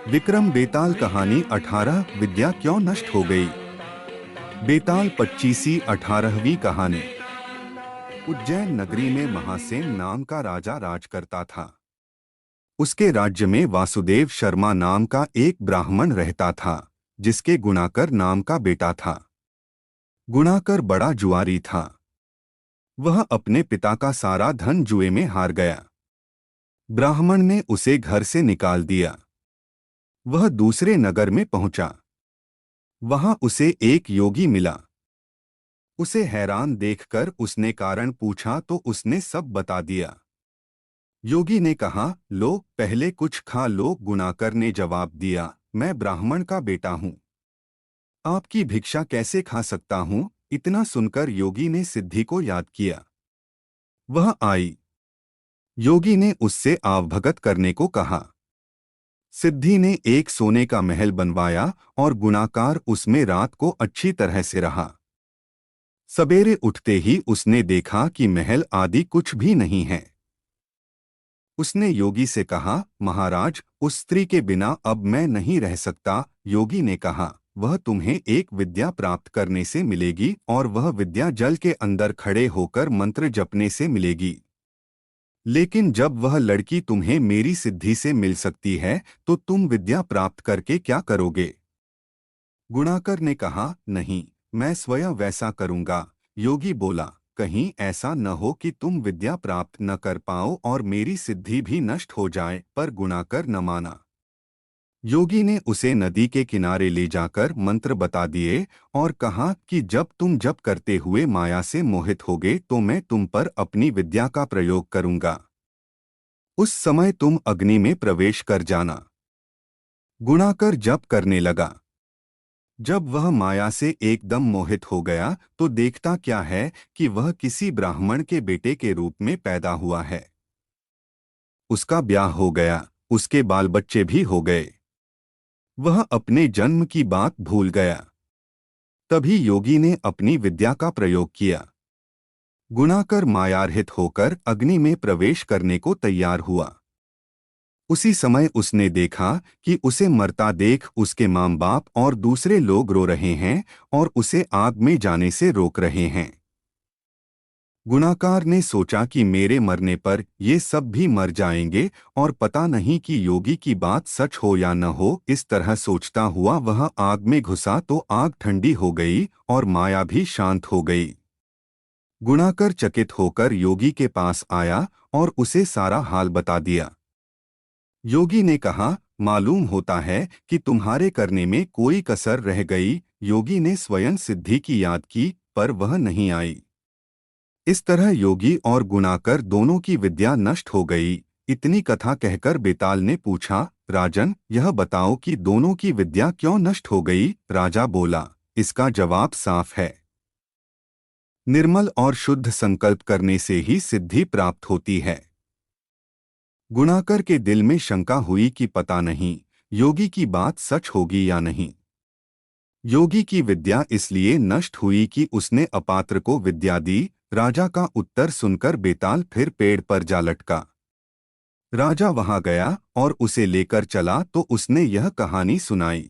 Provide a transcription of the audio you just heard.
विक्रम बेताल कहानी 18 विद्या क्यों नष्ट हो गई। बेताल 25वीं 18वीं कहानी। उज्जैन नगरी में महासेन नाम का राजा राज करता था। उसके राज्य में वासुदेव शर्मा नाम का एक ब्राह्मण रहता था, जिसके गुणाकर नाम का बेटा था। गुणाकर बड़ा जुआरी था। वह अपने पिता का सारा धन जुए में हार गया। ब्राह्मण ने उसे घर से निकाल दिया। वह दूसरे नगर में पहुंचा। वहां उसे एक योगी मिला। उसे हैरान देखकर उसने कारण पूछा तो उसने सब बता दिया। योगी ने कहा, लो पहले कुछ खा लो। गुणाकर ने जवाब दिया, मैं ब्राह्मण का बेटा हूँ, आपकी भिक्षा कैसे खा सकता हूँ। इतना सुनकर योगी ने सिद्धि को याद किया। वह आई। योगी ने उससे आवभगत करने को कहा। सिद्धि ने एक सोने का महल बनवाया और गुणाकार उसमें रात को अच्छी तरह से रहा। सवेरे उठते ही उसने देखा कि महल आदि कुछ भी नहीं है। उसने योगी से कहा, महाराज, उस स्त्री के बिना अब मैं नहीं रह सकता। योगी ने कहा, वह तुम्हें एक विद्या प्राप्त करने से मिलेगी और वह विद्या जल के अंदर खड़े होकर मंत्र जपने से मिलेगी। लेकिन जब वह लड़की तुम्हें मेरी सिद्धि से मिल सकती है तो तुम विद्या प्राप्त करके क्या करोगे। गुणाकर ने कहा, नहीं, मैं स्वयं वैसा करूंगा। योगी बोला, कहीं ऐसा न हो कि तुम विद्या प्राप्त न कर पाओ और मेरी सिद्धि भी नष्ट हो जाए। पर गुणाकर न माना। योगी ने उसे नदी के किनारे ले जाकर मंत्र बता दिए और कहा कि जब तुम जप करते हुए माया से मोहित होगे तो मैं तुम पर अपनी विद्या का प्रयोग करूंगा। उस समय तुम अग्नि में प्रवेश कर जाना। गुणाकर जप करने लगा। जब वह माया से एकदम मोहित हो गया तो देखता क्या है कि वह किसी ब्राह्मण के बेटे के रूप में पैदा हुआ है। उसका ब्याह हो गया, उसके बाल बच्चे भी हो गए। वह अपने जन्म की बात भूल गया। तभी योगी ने अपनी विद्या का प्रयोग किया। गुणाकर मायारहित होकर अग्नि में प्रवेश करने को तैयार हुआ। उसी समय उसने देखा कि उसे मरता देख उसके माँ बाप और दूसरे लोग रो रहे हैं और उसे आग में जाने से रोक रहे हैं। गुणाकार ने सोचा कि मेरे मरने पर ये सब भी मर जाएंगे और पता नहीं कि योगी की बात सच हो या न हो। इस तरह सोचता हुआ वह आग में घुसा तो आग ठंडी हो गई और माया भी शांत हो गई। गुणाकर चकित होकर योगी के पास आया और उसे सारा हाल बता दिया। योगी ने कहा, मालूम होता है कि तुम्हारे करने में कोई कसर रह गई। योगी ने स्वयं सिद्धि की याद की, पर वह नहीं आई। इस तरह योगी और गुणाकर दोनों की विद्या नष्ट हो गई। इतनी कथा कहकर बेताल ने पूछा, राजन, यह बताओ कि दोनों की विद्या क्यों नष्ट हो गई। राजा बोला, इसका जवाब साफ है। निर्मल और शुद्ध संकल्प करने से ही सिद्धि प्राप्त होती है। गुणाकर के दिल में शंका हुई कि पता नहीं योगी की बात सच होगी या नहीं। योगी की विद्या इसलिए नष्ट हुई कि उसने अपात्र को विद्या दी। राजा का उत्तर सुनकर बेताल फिर पेड़ पर जा लटका। राजा वहां गया और उसे लेकर चला तो उसने यह कहानी सुनाई।